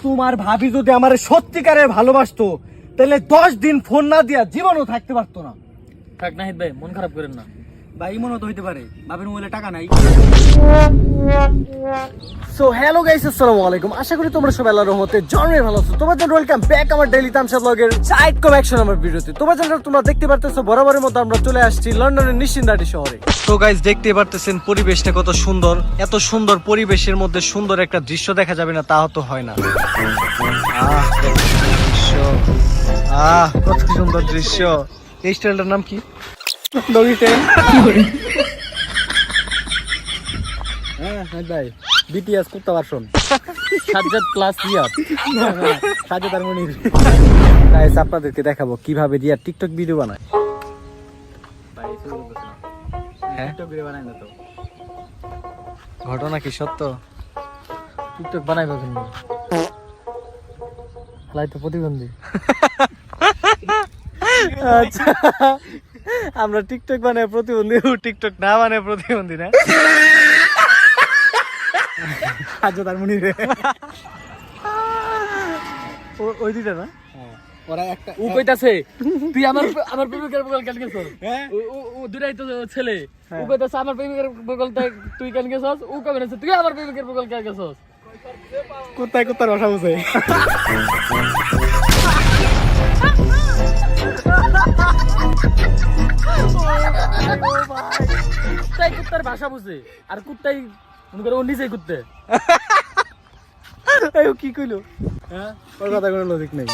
তোমার ভাবি যদি আমার সত্যিকারে ভালোবাসতো তাহলে 10 দিন ফোন না দিয়া জীবনও থাকতে পারতো না। থাক নাহিদ ভাই, মন খারাপ করেন না। ভাই মনে তো হইতে পারে বাপের মোবাইলে টাকা নাই। সো হ্যালো গাইস, আসসালামু আলাইকুম। আশা করি তোমরা সবাই আল্লাহর রহমতে জন্মের ভালো আছো। তোমাদের জন্য ওয়েলকাম ব্যাক আমার ডেইলি তামসা ব্লগের সাইড কম অ্যাকশন আমার ভিডিওতে। তোমরা দেখতে পারতেছো বরাবরের মতো আমরা চলে আসছি লন্ডনের নিশ্চিন্দাটি শহরে। তো গাইস দেখতে পারতেছেন পরিবেশটা কত সুন্দর। এত সুন্দর পরিবেশের মধ্যে সুন্দর একটা দৃশ্য দেখা যাবে না তা তো হয় না। কত সুন্দর দৃশ্য। এই স্টাইলটার নাম কি? Doggy style. হ্যাঁ ভাই, বিটিএস কুত্তা ভার্সন। সাজ্জাদ প্লাস রিয়াদ। সাজ্জাদ আর মনির। গাইস আপনাদেরকে দেখাবো কিভাবে রিয়া টিকটক ভিডিও বানায়। ভাই শুরু করতেছি না। হ্যাঁ? টিকটক ভিডিও বানাই না তো। ঘটনা কি সত্য? টিকটক বানাই পাবেন না। লাই তো প্রতিবন্ধী। আচ্ছা, আমরা টিকটক বানায় প্রতিবন্ধী, ও টিকটক না বানায় প্রতিবন্ধী না? সাজ্জাদ আর মনির। ওই দুইটা না? ওরা একটা ও কইতাছে তুই আমার প্রেমিকের বগল কেন গেছস? হ্যাঁ? ও দুটাই তো ছেলে। ও হ্যাঁ। কইতাছে আমার প্রেমিকের বগল তুই কেন গেছস? ও কবে না তুই আমার প্রেমিকের বগল কেন গেছস? কুত্তায় কুত্তার ভাষা বুঝে। কুত্তাই কুত্তার ভাষা বুঝে আর কুত্তাই মনে করে ও নিজেই কুত্তে। কি কইলো? হ্যাঁ, ওর কথা কোনো লজিক নেই।